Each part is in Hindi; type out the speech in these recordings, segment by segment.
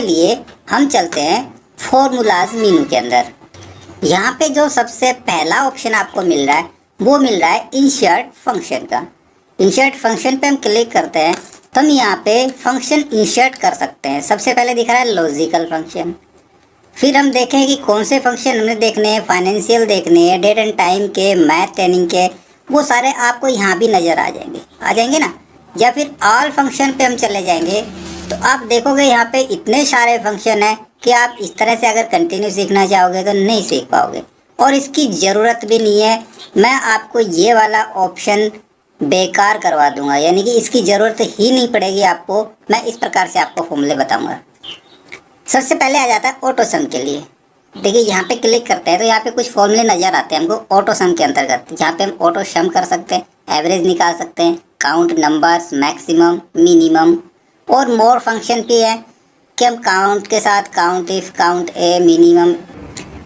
उसके लिए हम चलते हैं फॉर्मूलाज मेनू के अंदर। यहाँ पे जो सबसे पहला ऑप्शन आपको मिल रहा है वो मिल रहा है इंसर्ट फंक्शन का। इंसर्ट फंक्शन पे हम क्लिक करते हैं तो हम यहाँ पे फंक्शन इंसर्ट कर सकते हैं। सबसे पहले दिख रहा है लॉजिकल फंक्शन, फिर हम देखें कि कौन से फंक्शन हमने देखने हैं, फाइनेंशियल देखने हैं, डेट एंड टाइम के, मैथ ट्रेनिंग के, वो सारे आपको यहाँ भी नज़र आ जाएंगे ना। या फिर ऑल फंक्शन पे हम चले जाएंगे तो आप देखोगे यहाँ पे इतने सारे फंक्शन हैं कि आप इस तरह से अगर कंटिन्यू सीखना चाहोगे तो नहीं सीख पाओगे, और इसकी ज़रूरत भी नहीं है। मैं आपको ये वाला ऑप्शन बेकार करवा दूंगा, यानी कि इसकी ज़रूरत ही नहीं पड़ेगी आपको। मैं इस प्रकार से आपको फॉर्मूले बताऊंगा। सबसे पहले आ जाता है ऑटो सम के लिए। देखिए यहाँ पे क्लिक करते हैं तो यहाँ पे कुछ फॉर्मूले नज़र आते हैं हमको ऑटो सम के अंतर्गत। यहाँ पे हम ऑटो सम कर सकते हैं, एवरेज निकाल सकते हैं, काउंट नंबर्स, मैक्सिमम, मिनिमम, और मोर फंक्शन भी है कि हम काउंट के साथ count if, count A,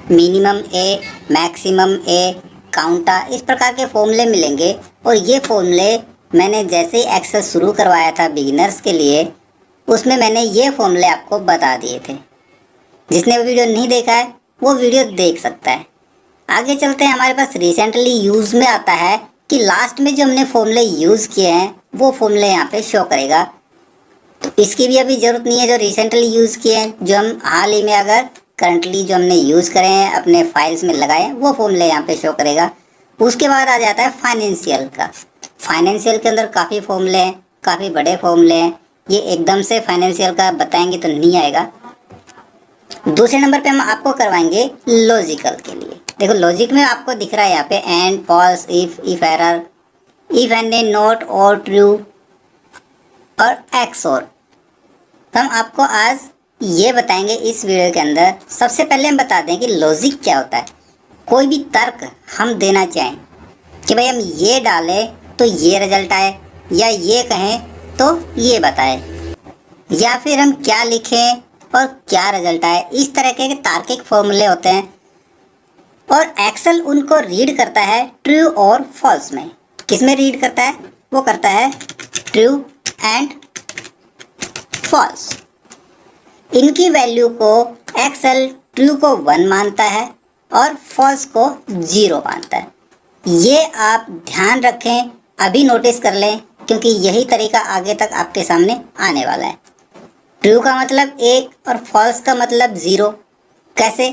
minimum A, maximum A, counta, इस प्रकार के फॉर्मूले मिलेंगे। और ये फॉर्मूले मैंने जैसे ही एक्सेल शुरू करवाया था बिगिनर्स के लिए, उसमें मैंने ये फॉर्मूले आपको बता दिए थे। जिसने वो वीडियो नहीं देखा है वो वीडियो देख सकता है। आगे चलते हैं, हमारे पास रिसेंटली यूज़ में आता है कि लास्ट में जो हमने फॉर्मूले यूज़ किए हैं वो फॉर्मूले यहाँ पे शो करेगा। तो इसकी भी अभी ज़रूरत नहीं है जो रिसेंटली यूज़ किए हैं, जो हम हाल ही में अगर करंटली जो हमने यूज़ करे हैं अपने फाइल्स में लगाए वो फॉर्मूले यहाँ पे शो करेगा। उसके बाद आ जाता है फाइनेंशियल का। फाइनेंशियल के अंदर काफ़ी फॉर्मूले हैं, काफ़ी बड़े फॉर्मूले हैं। ये एकदम से फाइनेंशियल का बताएंगे तो नहीं आएगा। दूसरे नंबर पे हम आपको करवाएंगे लॉजिकल के लिए। देखो लॉजिक में आपको दिख रहा है यहाँ पे and, false, if error, if and a, not or true, और एक्स और। तो हम आपको आज ये बताएंगे इस वीडियो के अंदर। सबसे पहले हम बता दें कि लॉजिक क्या होता है। कोई भी तर्क हम देना चाहें कि भाई हम ये डालें तो ये रिजल्ट आए, या ये कहें तो ये बताए, या फिर हम क्या लिखें और क्या रिजल्ट आए, इस तरह के तार्किक फॉर्मूले होते हैं। और एक्सेल उनको रीड करता है ट्रू और फॉल्स में। किस में रीड करता है? वो करता है ट्रू एंड फॉल्स। इनकी वैल्यू को एक्सेल ट्रू को 1 मानता है और फॉल्स को 0 मानता है। ये आप ध्यान रखें, अभी नोटिस कर लें, क्योंकि यही तरीका आगे तक आपके सामने आने वाला है। ट्रू का मतलब 1 और फॉल्स का मतलब 0। कैसे?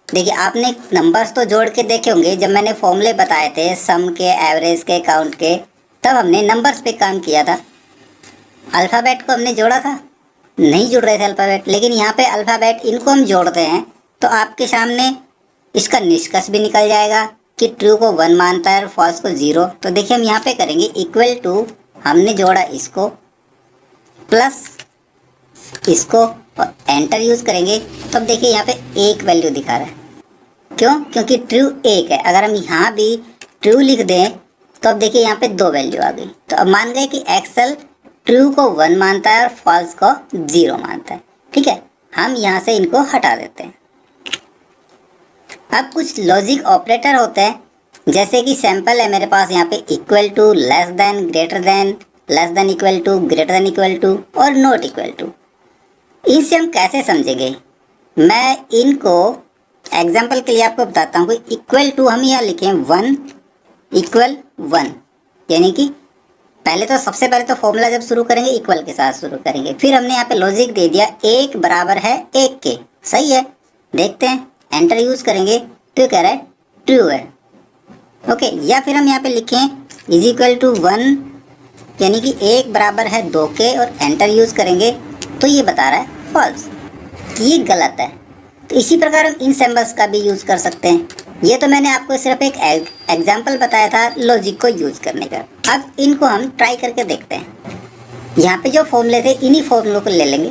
देखिए आपने नंबर्स तो जोड़ के देखे होंगे। जब मैंने फॉर्मूले बताए थे सम के, एवरेज के, काउंट के, तब हमने नंबर्स पे काम किया था। अल्फ़ाबेट को हमने जोड़ा था? नहीं जुड़ रहे थे अल्फ़ाबेट, लेकिन यहाँ पे अल्फ़ाबेट इनको हम जोड़ते हैं तो आपके सामने इसका निष्कर्ष भी निकल जाएगा कि ट्रू को 1 मानता है और फॉल्स को 0। तो देखिए हम यहाँ पे करेंगे इक्वल टू, हमने जोड़ा इसको, प्लस इसको, और एंटर यूज़ करेंगे तो अब देखिए यहाँ पे 1 वैल्यू दिखा रहा है। क्यों? क्योंकि ट्रू 1 है। अगर हम यहाँ भी ट्रू लिख दें तो अब देखिए यहाँ पे 2 वैल्यू आ गई। तो अब मान गए कि एक्सेल ट्रू को 1 मानता है और फॉल्स को 0 मानता है। ठीक है, हम यहाँ से इनको हटा देते हैं। अब कुछ लॉजिक ऑपरेटर होते हैं, जैसे कि सैंपल है मेरे पास यहाँ पे equal to, less than, greater than, less than equal to, greater than equal to, और नॉट इक्वल टू। इनसे हम कैसे समझेंगे? मैं इनको एग्जाम्पल के लिए आपको बताता हूँ। इक्वल टू हम यहाँ लिखें 1 इक्वल 1, यानी कि पहले तो सबसे पहले तो फॉर्मूला जब शुरू करेंगे इक्वल के साथ शुरू करेंगे। फिर हमने यहाँ पे लॉजिक दे दिया 1 बराबर है 1 के। सही है, देखते हैं, एंटर यूज़ करेंगे तो कह रहा है ट्रू है। ओके, या फिर हम यहाँ पे लिखें इज इक्वल टू 1, यानी कि 1 बराबर है 2 के, और एंटर यूज़ करेंगे तो ये बता रहा है फॉल्स, ये गलत है। तो इसी प्रकार हम इन सिंबल्स का भी यूज़ कर सकते हैं। ये तो मैंने आपको सिर्फ एक एग्जाम्पल बताया था लॉजिक को यूज़ करने का। अब इनको हम ट्राई करके देखते हैं। यहाँ पे जो फॉर्मूले थे इन्हीं फॉर्मूलों को ले लेंगे।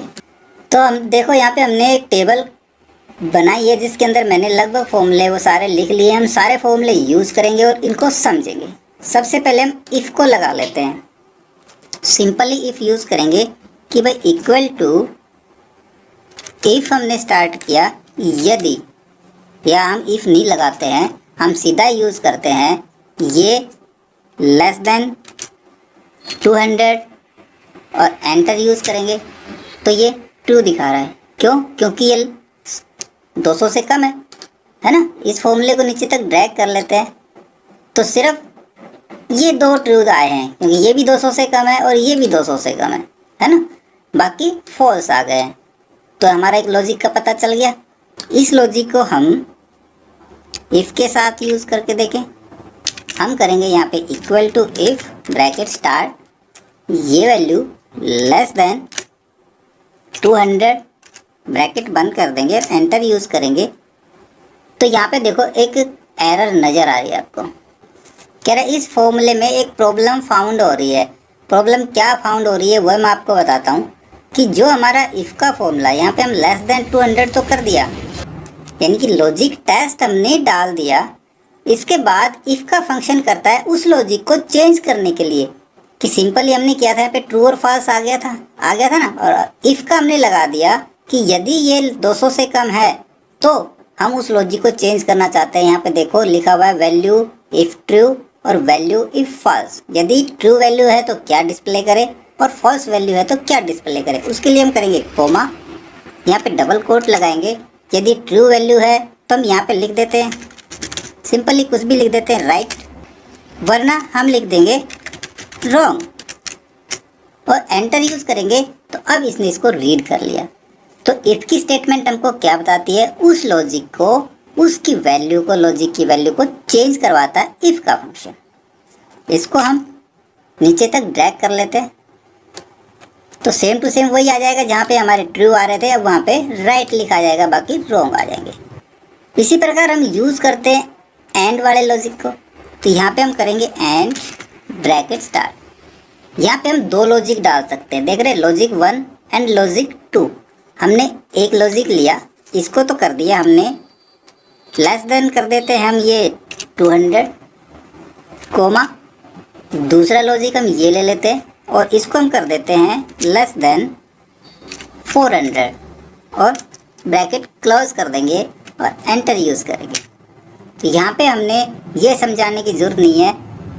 तो हम देखो यहाँ पे हमने एक टेबल बनाई है जिसके अंदर मैंने लगभग फॉर्मूले वो सारे लिख लिए। हम सारे फॉर्मूले यूज़ करेंगे और इनको समझेंगे। सबसे पहले हम इफ़ को लगा लेते हैं। सिंपली इफ़ यूज़ करेंगे कि भाई इक्वल टू, इफ़ हमने स्टार्ट किया यदि, या हम इफ़ नहीं लगाते हैं, हम सीधा यूज़ करते हैं ये लेस देन 200 और एंटर यूज़ करेंगे तो ये ट्रू दिखा रहा है। क्यों? क्योंकि ये 200 से कम है ना। इस फॉर्मूले को नीचे तक ड्रैग कर लेते हैं तो सिर्फ ये दो ट्रूथ आए हैं, क्योंकि ये भी 200 से कम है और ये भी 200 से कम है ना। बाकी फॉल्स आ गए हैं। तो हमारा एक लॉजिक का पता चल गया। इस लॉजिक को हम इफ़ के साथ यूज़ करके देखें। हम करेंगे यहाँ पे equal to if bracket start ये वैल्यू लेस देन 200 ब्रैकेट बंद कर देंगे, एंटर यूज़ करेंगे। तो यहाँ पे देखो एक एरर नज़र आ रही है आपको। कह रहा है इस फॉर्मूले में एक प्रॉब्लम फाउंड हो रही है। प्रॉब्लम क्या फाउंड हो रही है वह मैं आपको बताता हूँ कि जो हमारा इफ़ का फॉर्मूला यहाँ पे हम लेस देन 200 तो कर दिया, यानी कि लॉजिक टेस्ट हमने डाल दिया। इसके बाद इफ़ का फंक्शन करता है उस लॉजिक को चेंज करने के लिए कि सिंपली हमने किया था यहाँ पे ट्रू और फॉल्स आ गया था ना। और इफ़ का हमने लगा दिया कि यदि ये 200 से कम है तो हम उस लॉजिक को चेंज करना चाहते हैं। यहाँ पे देखो लिखा हुआ है वैल्यू इफ़ ट्रू और वैल्यू इफ़ फॉल्स। यदि ट्रू वैल्यू है तो क्या डिस्प्ले करे और फॉल्स वैल्यू है तो क्या डिस्प्ले करे। उसके लिए हम करेंगे कोमा, यहाँ पे डबल कोट लगाएंगे। यदि ट्रू वैल्यू है तो हम यहाँ पे लिख देते हैं सिंपली कुछ भी लिख देते हैं राइट, वरना हम लिख देंगे रॉन्ग और एंटर यूज़ करेंगे। तो अब इसने इसको रीड कर लिया। तो इफ़ की स्टेटमेंट हमको क्या बताती है, उस लॉजिक को, उसकी वैल्यू को, लॉजिक की वैल्यू को चेंज करवाता है इफ़ का फंक्शन। इसको हम नीचे तक ड्रैग कर लेते हैं तो सेम टू सेम वही आ जाएगा। जहाँ पे हमारे ट्रू आ रहे थे अब वहाँ पे राइट लिखा जाएगा, बाकी रॉन्ग आ जाएंगे। इसी प्रकार हम यूज़ करते हैं एंड वाले लॉजिक को। तो यहाँ पे हम करेंगे एंड ब्रैकेट स्टार्ट। यहाँ पे हम दो लॉजिक डाल सकते हैं, देख रहे हैं, लॉजिक 1 एंड लॉजिक 2। हमने एक लॉजिक लिया, इसको तो कर दिया हमने लेस देन कर देते हैं हम ये 200 कोमा। दूसरा लॉजिक हम ये ले लेते हैं और इसको हम कर देते हैं लेस देन 400 और ब्रैकेट क्लोज कर देंगे और एंटर यूज़ करेंगे। तो यहाँ पे हमने ये समझाने की ज़रूरत नहीं है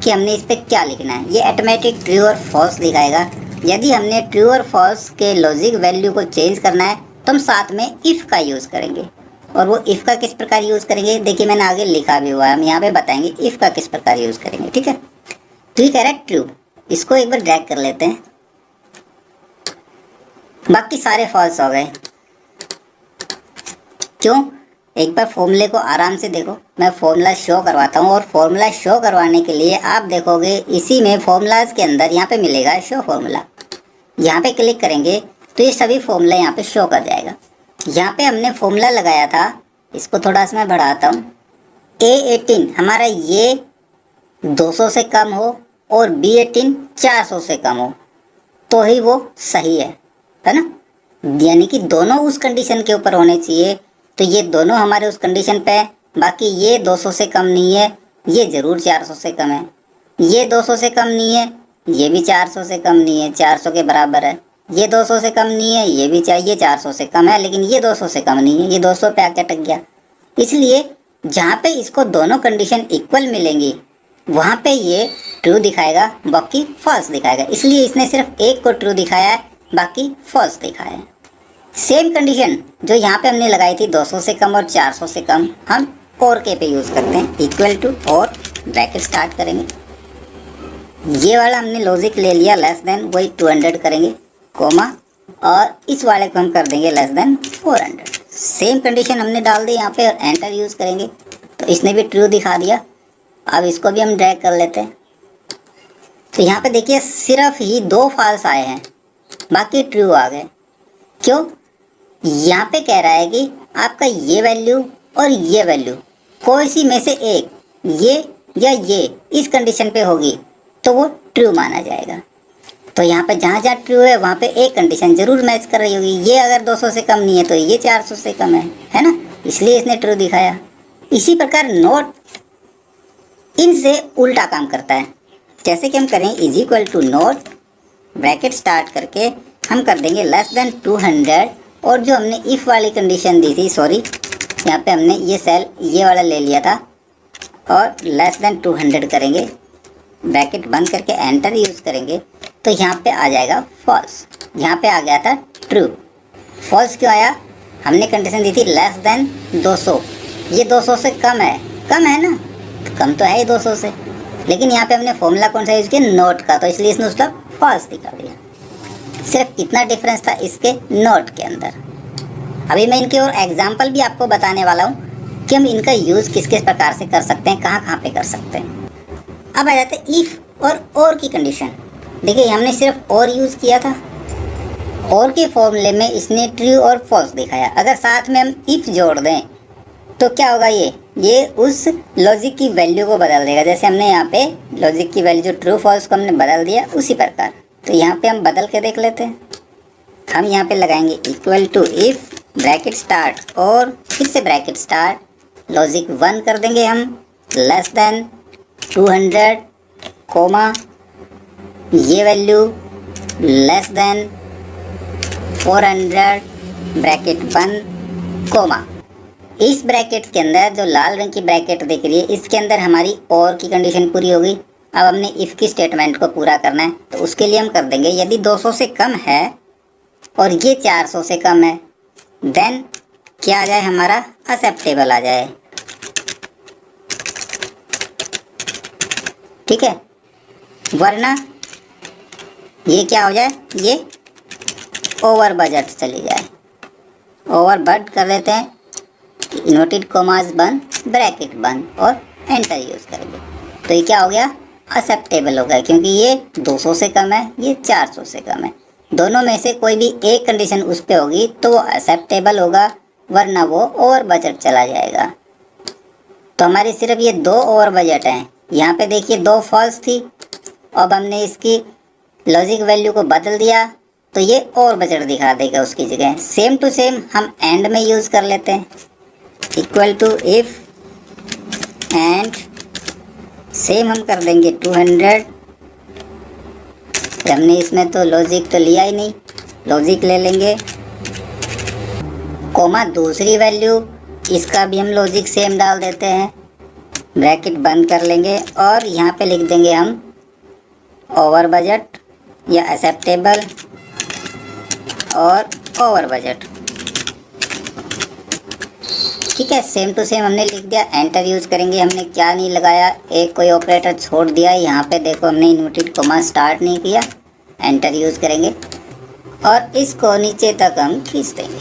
कि हमने इस पर क्या लिखना है, ये ऑटोमेटिक ट्रू और फॉल्स दिखाएगा। यदि हमने ट्रू और फॉल्स के लॉजिक वैल्यू को चेंज करना है तो हम साथ में इफ़ का यूज़ करेंगे। और वो इफ़ का किस प्रकार यूज़ करेंगे देखिए मैंने आगे लिखा भी हुआ है, हम यहाँ पे बताएंगे इफ़ का किस प्रकार यूज़ करेंगे। ठीक है, तो ये कह रहा है ट्रू, इसको एक बार ड्रैग कर लेते हैं, बाकी सारे फॉल्स हो गए। क्यों? एक बार फॉर्मूले को आराम से देखो, मैं फॉर्मूला शो करवाता हूँ। और फॉर्मूला शो करवाने के लिए आप देखोगे इसी में फॉर्मूलाज के अंदर यहाँ पे मिलेगा शो फॉर्मूला। यहाँ पे क्लिक करेंगे तो ये सभी फॉर्मूला यहाँ पे शो कर जाएगा। यहाँ पे हमने फॉर्मूला लगाया था, इसको थोड़ा सा मैं बढ़ाता हूँ। A18 हमारा ये 200 से कम हो और B18 400 से कम हो तो ही वो सही है ना। यानी कि दोनों उस कंडीशन के ऊपर होने चाहिए। तो ये दोनों हमारे उस कंडीशन पे है, बाकी ये 200 से कम नहीं है, ये ज़रूर 400 से कम है। ये 200 से कम नहीं है, ये भी 400 से कम नहीं है, 400 के बराबर है। ये 200 से कम नहीं है, ये भी चाहिए 400 से कम है, लेकिन ये 200 से कम नहीं है, ये 200 पे आके अटक गया। इसलिए जहाँ पे इसको दोनों कंडीशन इक्वल मिलेंगी वहाँ पे ये ट्रू दिखाएगा, बाकी फॉल्स दिखाएगा। इसलिए इसने सिर्फ एक को ट्रू दिखाया है, बाकी फॉल्स दिखाया है। सेम कंडीशन जो यहाँ पे हमने लगाई थी 200 से कम और 400 से कम, हम और के पे यूज़ करते हैं। इक्वल टू और ब्रैकेट स्टार्ट करेंगे, ये वाला हमने लॉजिक ले लिया लेस देन, वही 200 करेंगे कोमा, और इस वाले को हम कर देंगे लेस देन 400। सेम कंडीशन हमने डाल दी यहाँ पे और एंटर यूज़ करेंगे तो इसने भी ट्रू दिखा दिया। अब इसको भी हम ड्रैग कर लेते हैं। तो यहाँ पे देखिए सिर्फ ही 2 फॉल्स आए हैं, बाकी ट्रू आ गए। क्यों? यहाँ पे कह रहा है कि आपका ये वैल्यू और ये वैल्यू कोई सी में से एक, ये या ये, इस कंडीशन पे होगी तो वो ट्रू माना जाएगा। तो यहाँ पे जहाँ जहाँ ट्रू है वहाँ पे एक कंडीशन ज़रूर मैच कर रही होगी। ये अगर 200 से कम नहीं है तो ये 400 से कम है ना, इसलिए इसने ट्रू दिखाया। इसी प्रकार नोट इनसे उल्टा काम करता है। जैसे कि हम करें is equal to not bracket start करके हम कर देंगे लेस देन 200 और जो हमने इफ़ वाली कंडीशन दी थी, सॉरी यहाँ पे हमने ये सेल ये वाला ले लिया था, और लेस देन 200 करेंगे, ब्रैकेट बंद करके एंटर यूज़ करेंगे तो यहाँ पे आ जाएगा फॉल्स। यहाँ पे आ गया था ट्रू। फॉल्स क्यों आया? हमने कंडीशन दी थी लेस देन 200, ये 200 से कम है ना, कम तो है ही 200 से, लेकिन यहाँ पे हमने फॉर्मूला कौन सा यूज़ किया, नोट का, तो इसलिए इसने उसका फॉल्स दिखा दिया। सिर्फ इतना डिफरेंस था इसके नोट के अंदर। अभी मैं इनके और एग्जाम्पल भी आपको बताने वाला हूँ कि हम इनका यूज़ किस किस प्रकार से कर सकते हैं, कहाँ कहाँ पे कर सकते हैं। अब आ जाते हैं इफ़ और की कंडीशन। देखिए हमने सिर्फ और यूज़ किया था, और के फॉर्मूले में इसने ट्रू और फॉल्स दिखाया। अगर साथ में हम इफ़ जोड़ दें तो क्या होगा, ये उस लॉजिक की वैल्यू को बदल देगा। जैसे हमने यहाँ पे लॉजिक की वैल्यू जो ट्रू फॉल्स को हमने बदल दिया, उसी प्रकार तो यहाँ पे हम बदल के देख लेते हैं। हम यहाँ पे लगाएंगे equal to if bracket start और फिर से ब्रैकेट स्टार्ट, लॉजिक 1 कर देंगे हम, लेस देन 200 कोमा, ये वैल्यू लेस देन 400 ब्रैकेट बंद कोमा। इस ब्रैकेट के अंदर जो लाल रंग की ब्रैकेट दिख रही है, इसके अंदर हमारी और की कंडीशन पूरी हो गई। अब हमने इफ़ की स्टेटमेंट को पूरा करना है, तो उसके लिए हम कर देंगे यदि 200 से कम है और ये 400 से कम है, देन क्या आ जाए, हमारा एक्सेप्टेबल आ जाए। ठीक है, वरना ये क्या हो जाए, ये ओवर बजट चली जाए। ओवर बट कर देते हैं, इन्वर्टेड कोमास बंद, ब्रैकेट बंद और एंटर यूज़ करेंगे, तो ये क्या हो गया, एक्सेप्टेबल हो गया, क्योंकि ये 200 से कम है, ये 400 से कम है। दोनों में से कोई भी एक कंडीशन उस पे होगी तो वो एक्सेप्टेबल होगा, वरना वो ओवर बजट चला जाएगा। तो हमारी सिर्फ ये 2 ओवर बजट हैं। यहाँ पे देखिए 2 फॉल्स थी, अब हमने इसकी लॉजिक वैल्यू को बदल दिया तो ये ओवर बजट दिखा देगा उसकी जगह। सेम टू सेम हम एंड में यूज़ कर लेते हैं, equal to if and same हम कर देंगे 200। हमने इसमें तो लॉजिक तो लिया ही नहीं, लॉजिक ले लेंगे, कोमा दूसरी वैल्यू, इसका भी हम लॉजिक सेम डाल देते हैं, ब्रैकेट बंद कर लेंगे और यहाँ पे लिख देंगे हम ओवर बजट या एक्सेप्टेबल और ओवर बजट। ठीक है, सेम टू सेम हमने लिख दिया, एंटर यूज़ करेंगे। हमने क्या नहीं लगाया, एक कोई ऑपरेटर छोड़ दिया, यहाँ पे देखो हमने इन्वर्टेड कोमा स्टार्ट नहीं किया, एंटर यूज़ करेंगे और इसको नीचे तक हम खींच देंगे।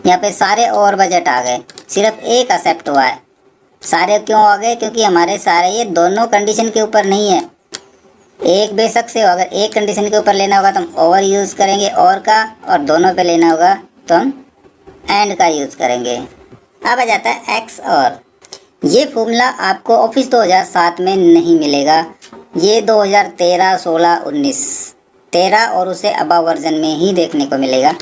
यहाँ पे सारे ओवर बजट आ गए, सिर्फ एक एक्सेप्ट हुआ है। सारे क्यों आ गए, क्योंकि हमारे सारे ये दोनों कंडीशन के ऊपर नहीं है, एक बेशक से हो। अगर एक कंडीशन के ऊपर लेना होगा तो हम ओवर यूज़ करेंगे और का, और दोनों पे लेना होगा तो हम एंड का यूज़ करेंगे। अब आ जाता है एक्स और। ये फॉर्मूला आपको ऑफिस 2007 में नहीं मिलेगा, ये 2013, 16, 19, 13 और उसे अबव वर्जन में ही देखने को मिलेगा।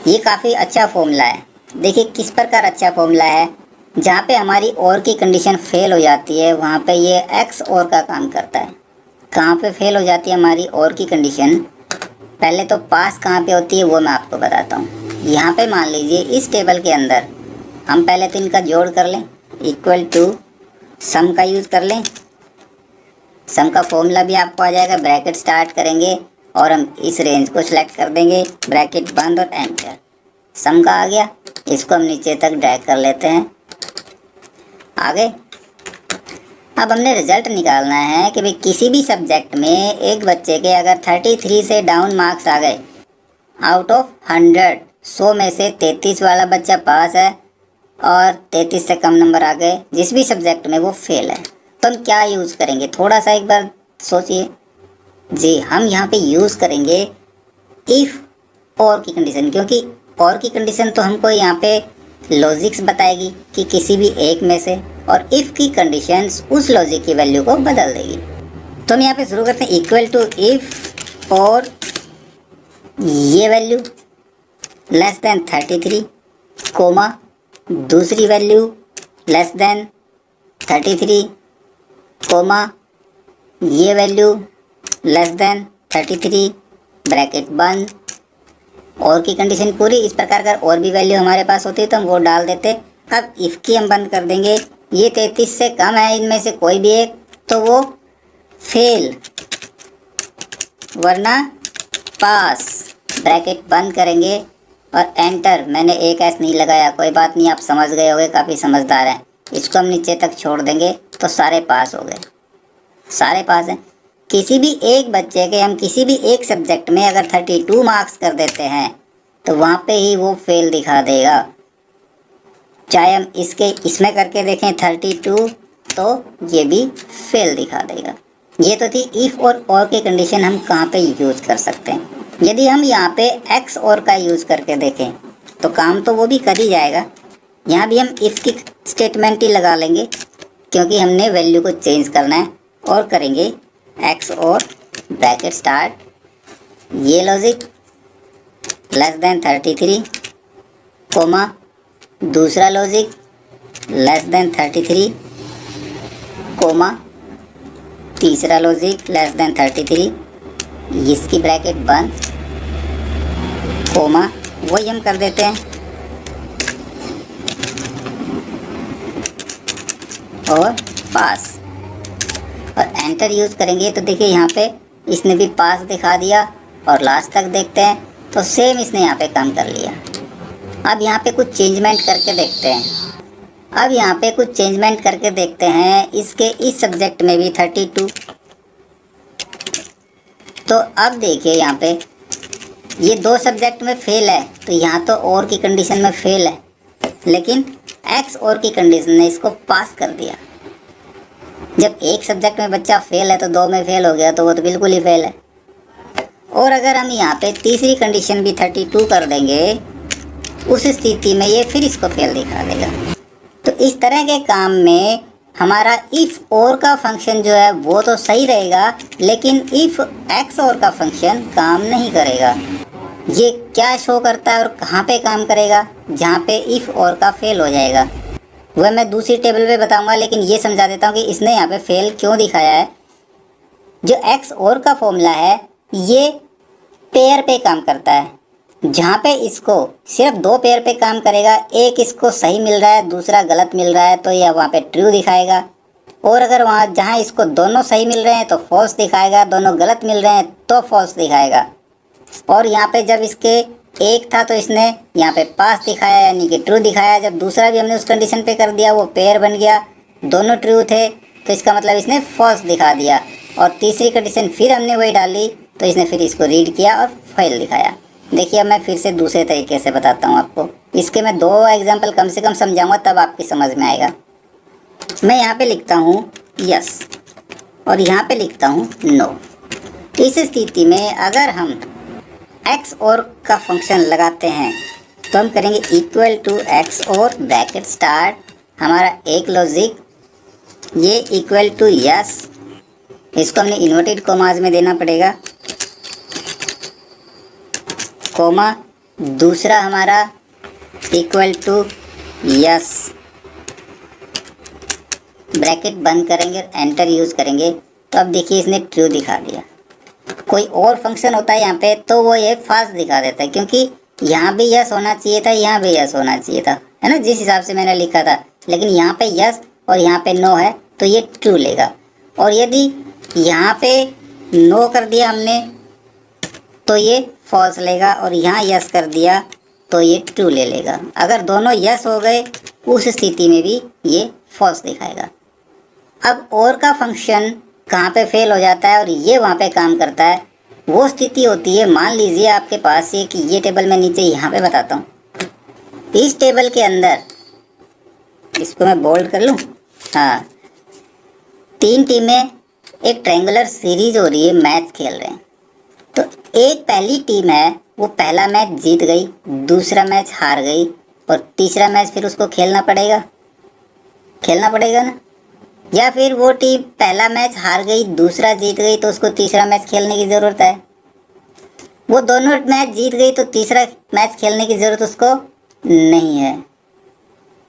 ये काफ़ी अच्छा फॉर्मूला है। देखिए किस प्रकार अच्छा फॉर्मूला है, जहाँ पे हमारी और की कंडीशन फेल हो जाती है वहाँ पे ये एक्स और का काम करता है। कहाँ पे फेल हो जाती है हमारी और की कंडीशन, पहले तो पास कहाँ पे होती है वो मैं आपको बताता हूँ। यहाँ पे मान लीजिए इस टेबल के अंदर हम पहले तो इनका जोड़ कर लें, इक्वल टू सम का यूज़ कर लें। सम का फॉर्मूला भी आपको आ जाएगा, ब्रैकेट स्टार्ट करेंगे और हम इस रेंज को सिलेक्ट कर देंगे, ब्रैकेट बंद और एंटर। सम का आ गया, इसको हम नीचे तक ड्रैग कर लेते हैं, आगे। अब हमने रिजल्ट निकालना है कि भाई किसी भी सब्जेक्ट में एक बच्चे के अगर 33 से डाउन मार्क्स आ गए, आउट ऑफ 100 में से 33 वाला बच्चा पास है और 33 से कम नंबर आ गए जिस भी सब्जेक्ट में, वो फेल है, तो हम क्या यूज़ करेंगे, थोड़ा सा एक बार सोचिए। जी, हम यहाँ पे यूज़ करेंगे इफ़ और की कंडीशन, क्योंकि और की कंडीशन तो हमको यहाँ पे लॉजिक्स बताएगी कि किसी भी एक में से, और इफ़ की कंडीशंस उस लॉजिक की वैल्यू को बदल देगी। तो हम यहाँ पे शुरू करते हैं, इक्वल टू इफ़ और ये वैल्यू लेस देन 33 कोमा दूसरी वैल्यू लेस देन 33 कोमा ये वैल्यू लेस देन 33 ब्रैकेट बंद, और की कंडीशन पूरी। इस प्रकार का और भी वैल्यू हमारे पास होती है तो हम वो डाल देते। अब इफ़ की हम बंद कर देंगे, ये 33 से कम है इनमें से कोई भी एक तो वो फेल, वरना पास, ब्रैकेट बंद करेंगे और एंटर, मैंने एक एस नहीं लगाया, कोई बात नहीं, आप समझ गए होंगे, काफ़ी समझदार हैं। इसको हम नीचे तक छोड़ देंगे तो सारे पास हो गए, सारे पास हैं। किसी भी एक बच्चे के हम किसी भी एक सब्जेक्ट में अगर 32 मार्क्स कर देते हैं तो वहाँ पे ही वो फेल दिखा देगा। चाहे हम इसमें करके देखें 32 तो ये भी फेल दिखा देगा। ये तो थी इफ़ और की कंडीशन हम कहाँ पे यूज़ कर सकते हैं। यदि हम यहाँ पे एक्स और का यूज़ करके देखें तो काम तो वो भी कर ही जाएगा। यहाँ भी हम इफ़ की स्टेटमेंट ही लगा लेंगे क्योंकि हमने वैल्यू को चेंज करना है, और करेंगे एक्स और ब्रैकेट स्टार्ट, ये लॉजिक लेस देन 33 कोमा दूसरा लॉजिक लेस देन 33 कोमा तीसरा लॉजिक लेस देन 33, इसकी ब्रैकेट बंद कोमा, वही हम कर देते हैं और पास, और एंटर यूज़ करेंगे तो देखिए यहाँ पे इसने भी पास दिखा दिया। और लास्ट तक देखते हैं तो सेम इसने यहाँ पे काम कर लिया। अब यहाँ पे कुछ चेंजमेंट करके देखते हैं, अब यहाँ पे कुछ चेंजमेंट करके देखते हैं इसके इस सब्जेक्ट में भी 32। तो अब देखिए यहाँ पे ये दो सब्जेक्ट में फेल है तो यहाँ तो और की कंडीशन में फेल है, लेकिन एक्स और की कंडीशन ने इसको पास कर दिया। जब एक सब्जेक्ट में बच्चा फेल है तो दो में फेल हो गया तो वो तो बिल्कुल ही फेल है। और अगर हम यहाँ पे तीसरी कंडीशन भी 32 कर देंगे उस स्थिति में ये फिर इसको फेल दिखा देगा। तो इस तरह के काम में हमारा इफ़ और का फंक्शन जो है वो तो सही रहेगा, लेकिन इफ़ एक्स और का फंक्शन काम नहीं करेगा। ये क्या शो करता है और कहाँ पे काम करेगा? जहाँ पे इफ़ और का फेल हो जाएगा वह मैं दूसरी टेबल पे बताऊंगा, लेकिन ये समझा देता हूँ कि इसने यहाँ पे फेल क्यों दिखाया है। जो एक्स और का फॉर्मूला है ये पेयर पे काम करता है, जहाँ पे इसको सिर्फ दो पेयर पे काम करेगा, एक इसको सही मिल रहा है दूसरा गलत मिल रहा है तो यह वहाँ पे ट्रू दिखाएगा, और अगर वहाँ जहाँ इसको दोनों सही मिल रहे हैं तो फॉल्स दिखाएगा, दोनों गलत मिल रहे हैं तो फॉल्स दिखाएगा। और यहाँ पे जब इसके एक था तो इसने यहाँ पे पास दिखाया यानी कि ट्रू दिखाया। जब दूसरा भी हमने उस कंडीशन पे कर दिया वो पेयर बन गया, दोनों ट्रू थे तो इसका मतलब इसने फॉल्स दिखा दिया। और तीसरी कंडीशन फिर हमने वही डाली तो इसने फिर इसको रीड किया और फेल दिखाया। देखिए अब मैं फिर से दूसरे तरीके से बताता हूँ आपको। इसके मैं दो एग्जाम्पल कम से कम समझाऊँगा तब आपकी समझ में आएगा। मैं यहाँ पे लिखता हूँ यस और यहाँ पे लिखता हूँ नो। इस स्थिति में अगर हम एक्स और का फंक्शन लगाते हैं तो हम करेंगे इक्वल टू एक्स और ब्रैकेट स्टार्ट, हमारा एक लॉजिक ये इक्वल टू यस, इसको हमने इन्वर्टेड कोमाज में देना पड़ेगा, कोमा दूसरा हमारा इक्वल टू यस, ब्रैकेट बंद करेंगे एंटर यूज़ करेंगे। तो अब देखिए इसने ट्रू दिखा दिया। कोई और फंक्शन होता है यहाँ पे तो वो ये फाल्स दिखा देता है, क्योंकि यहाँ भी यस होना चाहिए था यहाँ भी यस होना चाहिए था, है ना, जिस हिसाब से मैंने लिखा था। लेकिन यहाँ पे यस और यहाँ पे नो है तो ये ट्रू लेगा। और यदि यहाँ पे नो कर दिया हमने तो ये फॉल्स लेगा, और यहाँ यस कर दिया तो ये ट्रू ले लेगा। अगर दोनों यस हो गए उस स्थिति में भी ये फॉल्स दिखाएगा। अब और का फंक्शन कहाँ पे फेल हो जाता है और ये वहाँ पे काम करता है, वो स्थिति होती है, मान लीजिए आपके पास ये टेबल मैं नीचे यहाँ पे बताता हूँ। इस टेबल के अंदर इसको मैं बोल्ड कर लूँ, हाँ, तीन टीमें एक ट्रायंगुलर सीरीज हो रही है, मैच खेल रहे हैं। तो एक पहली टीम है वो पहला मैच जीत गई, दूसरा मैच हार गई, और तीसरा मैच फिर उसको खेलना पड़ेगा ना। या फिर वो टीम पहला मैच हार गई दूसरा जीत गई तो उसको तीसरा मैच खेलने की ज़रूरत है। वो दोनों मैच जीत गई तो तीसरा मैच खेलने की ज़रूरत उसको नहीं है।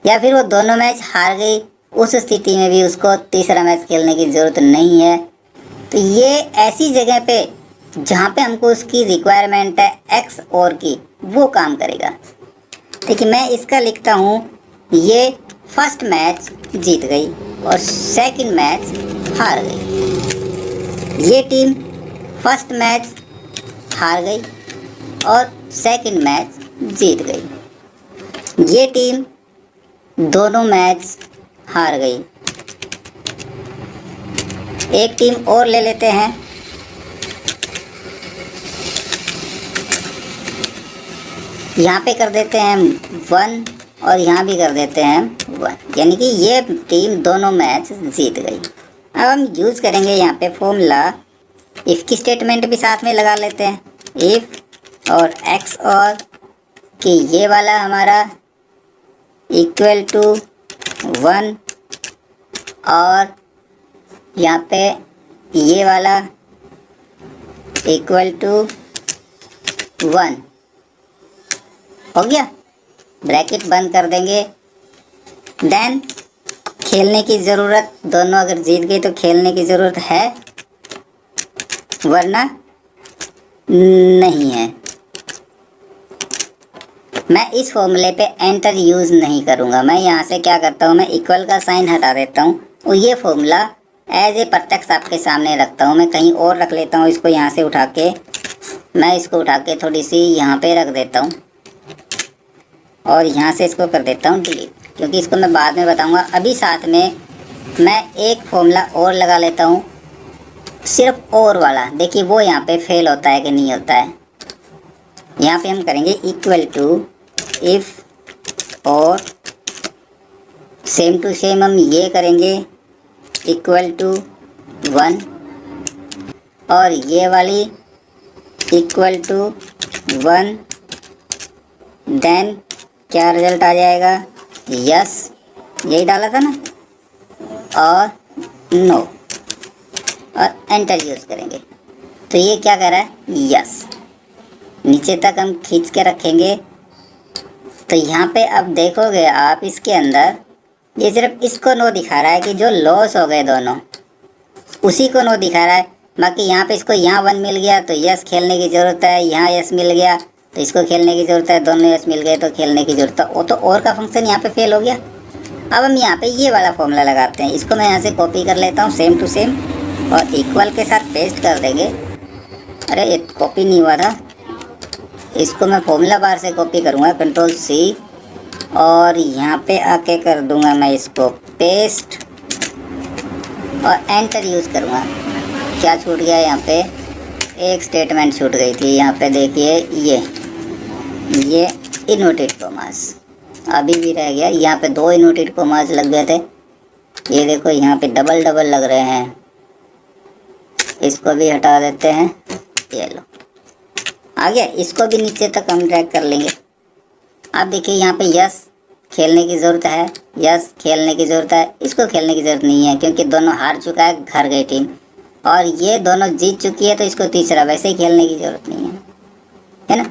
या फिर वो दोनों मैच हार गई, उस स्थिति में भी उसको तीसरा मैच खेलने की ज़रूरत नहीं है। तो ये ऐसी जगह पे जहाँ पे हमको उसकी रिक्वायरमेंट है एक्स और की, वो काम करेगा। देखिए मैं इसका लिखता हूँ, ये फर्स्ट मैच जीत गई और सेकंड मैच हार गई। ये टीम फर्स्ट मैच हार गई और सेकंड मैच जीत गई। ये टीम दोनों मैच हार गई। एक टीम और ले लेते हैं। यहाँ पे कर देते हैं 1 और यहाँ भी कर देते हैं 1, यानी कि ये टीम दोनों मैच जीत गई। अब हम यूज़ करेंगे यहाँ पे फॉर्मूला, इफ़ की स्टेटमेंट भी साथ में लगा लेते हैं। इफ़ और एक्स और कि ये वाला हमारा इक्वल टू 1 और यहाँ पे ये वाला इक्वल टू 1 हो गया। ब्रैकेट बंद कर देंगे। देन खेलने की ज़रूरत, दोनों अगर जीत गई तो खेलने की ज़रूरत है, वरना नहीं है। मैं इस फॉर्मूले पे एंटर यूज़ नहीं करूँगा। मैं यहाँ से क्या करता हूँ, मैं इक्वल का साइन हटा देता हूँ और ये फॉर्मूला एज ए प्रत्यक्ष आपके सामने रखता हूँ। मैं कहीं और रख लेता हूँ इसको, यहाँ से उठा के मैं इसको उठा के थोड़ी सी यहाँ पे रख देता हूँ और यहाँ से इसको कर देता हूँ डिलीट, क्योंकि इसको मैं बाद में बताऊँगा। अभी साथ में मैं एक फॉर्मूला और लगा लेता हूँ, सिर्फ और वाला। देखिए वो यहाँ पे फेल होता है कि नहीं होता है। यहाँ पे हम करेंगे इक्वल टू इफ़ और सेम टू सेम हम ये करेंगे इक्वल टू 1 और ये वाली इक्वल टू 1। देन क्या रिजल्ट आ जाएगा, यस, यही डाला था ना, और नो, और एंटर यूज़ करेंगे तो ये क्या कर रहा है, यस। नीचे तक हम खींच के रखेंगे तो यहाँ पे अब देखोगे आप इसके अंदर ये सिर्फ इसको नो दिखा रहा है कि जो लॉस हो गए दोनों, उसी को नो दिखा रहा है। बाकी यहाँ पे इसको यहाँ 1 मिल गया तो यस खेलने की ज़रूरत है, यहाँ यस मिल गया तो इसको खेलने की ज़रूरत है, दोनों यस मिल गए तो खेलने की ज़रूरत है। वो तो और का फंक्शन यहाँ पे फेल हो गया। अब हम यहाँ पे ये वाला फॉर्मूला लगाते हैं। इसको मैं यहाँ से कॉपी कर लेता हूँ सेम टू सेम और इक्वल के साथ पेस्ट कर देंगे। अरे ये कॉपी नहीं हुआ था, इसको मैं फॉर्मूला बार से कॉपी करूँगा, कंट्रोल C, और यहाँ पे आके कर दूँगा मैं इसको पेस्ट और एंटर यूज़ करूँगा। क्या छूट गया यहाँ पे, एक स्टेटमेंट छूट गई थी। यहाँ पे देखिए ये इन्वर्टेड कॉमास अभी भी रह गया। यहाँ पे 2 इन्वर्टेड कॉमास लग गए थे, ये देखो यहाँ पे डबल डबल लग रहे हैं। इसको भी हटा देते हैं, ये लो आ गया। इसको भी नीचे तक हम ड्रैग कर लेंगे। अब देखिए यहाँ पे यस खेलने की ज़रूरत है, यस खेलने की ज़रूरत है, इसको खेलने की ज़रूरत नहीं है क्योंकि दोनों हार चुका है, घर गई टीम, और ये दोनों जीत चुकी है तो इसको तीसरा वैसे ही खेलने की ज़रूरत नहीं है ना।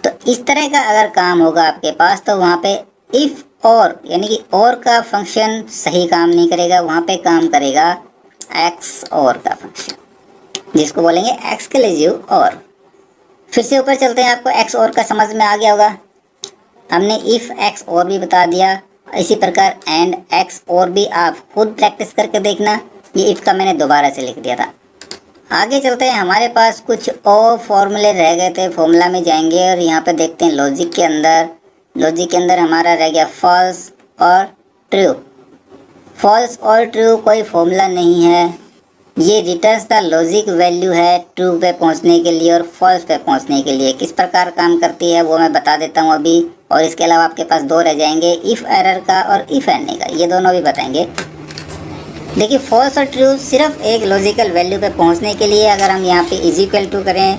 तो इस तरह का अगर काम होगा आपके पास तो वहाँ पे इफ़ और यानी कि और का फंक्शन सही काम नहीं करेगा, वहाँ पे काम करेगा एक्स और का फंक्शन, जिसको बोलेंगे एक्सक्लूसिव और। फिर से ऊपर चलते हैं, आपको एक्स और का समझ में आ गया होगा। हमने इफ़ एक्स और भी बता दिया, इसी प्रकार एंड एक्स और भी आप खुद प्रैक्टिस करके देखना। ये इफ़ का मैंने दोबारा से लिख दिया था। आगे चलते हैं, हमारे पास कुछ और फॉर्मूले रह गए थे। फॉर्मूला में जाएंगे और यहाँ पे देखते हैं लॉजिक के अंदर। लॉजिक के अंदर हमारा रह गया फॉल्स और ट्रू। फॉल्स और ट्रू कोई फॉर्मूला नहीं है, ये रिटर्न्स द लॉजिक वैल्यू है ट्रू पे पहुंचने के लिए और फॉल्स पे पहुंचने के लिए। किस प्रकार काम करती है वो मैं बता देता हूं अभी, और इसके अलावा आपके पास 2 रह जाएंगे, इफ़ एरर का और इफ़ एंड का, ये दोनों भी बताएंगे। देखिए फॉल्स और ट्रू सिर्फ एक लॉजिकल वैल्यू पे पहुंचने के लिए। अगर हम यहाँ पे इज इक्वल टू करें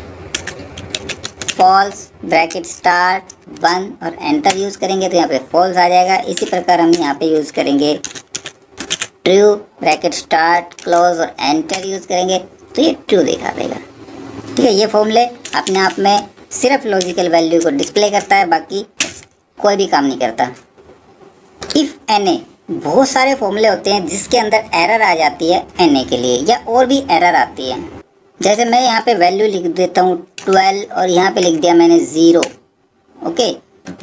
फॉल्स ब्रैकेट स्टार्ट 1 और एंटर यूज़ करेंगे तो यहाँ पे फॉल्स आ जाएगा। इसी प्रकार हम यहाँ पे यूज़ करेंगे ट्रू ब्रैकेट स्टार्ट क्लोज और एंटर यूज़ करेंगे तो ये ट्रू दिखा देगा। ठीक है, ये फॉर्मूले अपने आप में सिर्फ लॉजिकल वैल्यू को डिस्प्ले करता है, बाकी कोई भी काम नहीं करता। इफ़ एन ए, बहुत सारे फॉर्मूले होते हैं जिसके अंदर एरर आ जाती है एन ए के लिए, या और भी एरर आती है। जैसे मैं यहाँ पे वैल्यू लिख देता हूँ 12 और यहाँ पे लिख दिया मैंने 0। ओके,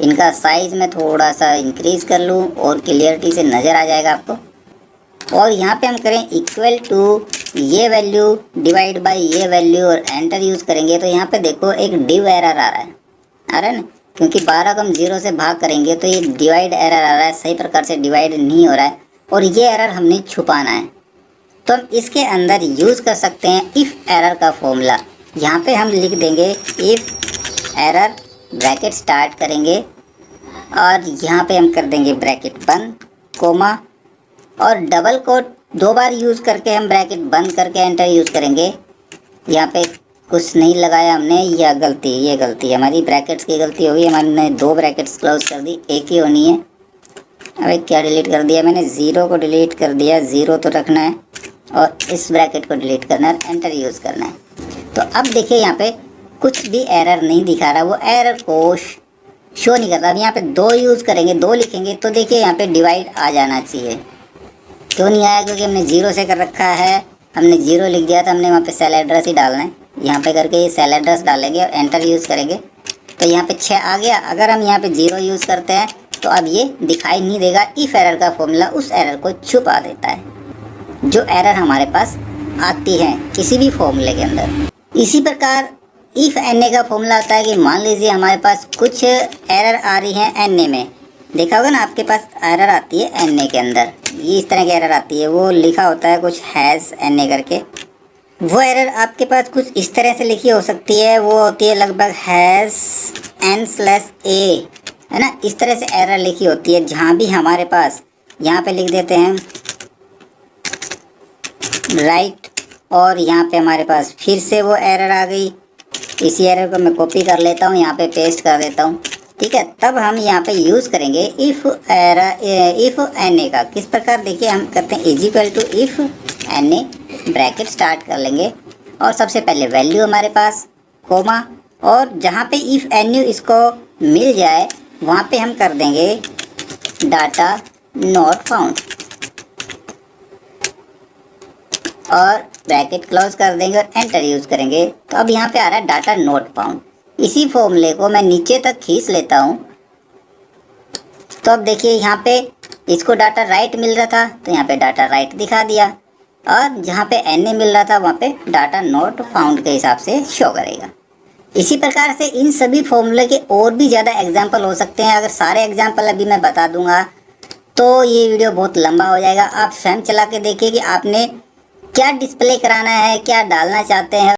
इनका साइज़ मैं थोड़ा सा इंक्रीज़ कर लूँ और क्लियरिटी से नज़र आ जाएगा आपको। और यहाँ पे हम करें इक्वल टू ये वैल्यू डिवाइड बाय ये वैल्यू और एंटर यूज़ करेंगे तो यहाँ पे देखो एक डिव एरर आ रहा है ना। क्योंकि 12 को हम 0 से भाग करेंगे तो ये डिवाइड एरर आ रहा है, सही प्रकार से डिवाइड नहीं हो रहा है और ये एरर हमने छुपाना है। तो हम इसके अंदर यूज़ कर सकते हैं इफ़ एरर का फॉर्मूला। यहाँ पे हम लिख देंगे इफ़ एरर, ब्रैकेट स्टार्ट करेंगे और यहाँ पे हम कर देंगे ब्रैकेट बंद, कोमा और डबल कोट 2 बार यूज़ करके हम ब्रैकेट बंद करके एंटर यूज़ करेंगे। यहाँ पे कुछ नहीं लगाया हमने, यह गलती, ये गलती हमारी ब्रैकेट्स की गलती होगी। हमने 2 ब्रैकेट्स क्लोज कर दी, एक ही होनी है। अबे क्या डिलीट कर दिया मैंने, 0 को डिलीट कर दिया, 0 तो रखना है और इस ब्रैकेट को डिलीट करना है, एंटर यूज़ करना है। तो अब देखिए यहाँ पे कुछ भी एरर नहीं दिखा रहा, वो एरर को शो नहीं करता। अब यहाँ पे 2 यूज़ करेंगे, 2 लिखेंगे तो देखिए यहाँ पे डिवाइड आ जाना चाहिए। क्यों नहीं आया? क्योंकि हमने 0 से कर रखा है, हमने 0 लिख दिया था, हमने वहाँ पे सेल एड्रेस ही डालना है। यहाँ पे करके ये सेल एड्रेस डालेंगे और एंटर यूज़ करेंगे तो यहाँ पे 6 आ गया। अगर हम यहाँ पे 0 यूज़ करते हैं तो अब ये दिखाई नहीं देगा। इफ़ एरर का फॉर्मूला उस एरर को छुपा देता है जो एरर हमारे पास आती है किसी भी फॉर्मूले के अंदर। इसी प्रकार इफ़ एन का फॉर्मूला आता है कि मान लीजिए हमारे पास कुछ एरर आ रही है एन में। देखा होगा ना आपके पास एरर आती है एन के अंदर, ये इस तरह की एरर आती है, वो लिखा होता है कुछ हैज़ एन करके। वो एरर आपके पास कुछ इस तरह से लिखी हो सकती है, वो होती है लगभग हैज़ n/a, है ना। इस तरह से एरर लिखी होती है। जहाँ भी हमारे पास यहाँ पे लिख देते हैं राइट और यहाँ पे हमारे पास फिर से वो एरर आ गई। इसी एरर को मैं कॉपी कर लेता हूँ, यहाँ पे पेस्ट कर देता हूँ, ठीक है। तब हम यहाँ पे यूज़ करेंगे इफ़ एन का। किस प्रकार? देखिए हम करते हैं is equal to if N, bracket start कर लेंगे और सबसे पहले वैल्यू हमारे पास, कोमा, और जहाँ पे इफ़ एन इसको मिल जाए वहाँ पे हम कर देंगे डाटा नॉट फाउंड और ब्रैकेट क्लोज कर देंगे और एंटर यूज़ करेंगे। तो अब यहाँ पे आ रहा है डाटा नॉट फाउंड। इसी फॉर्मूले को मैं नीचे तक खींच लेता हूँ। तो अब देखिए यहाँ पे इसको डाटा राइट मिल रहा था तो यहाँ पे डाटा राइट दिखा दिया और जहाँ पे एन मिल रहा था वहाँ पे डाटा नॉट फाउंड के हिसाब से शो करेगा। इसी प्रकार से इन सभी फॉर्मूले के और भी ज़्यादा एग्जाम्पल हो सकते हैं। अगर सारे एग्जाम्पल अभी मैं बता दूंगा तो ये वीडियो बहुत लंबा हो जाएगा। आप स्वयं चला के देखिए कि आपने क्या डिस्प्ले कराना है, क्या डालना चाहते हैं।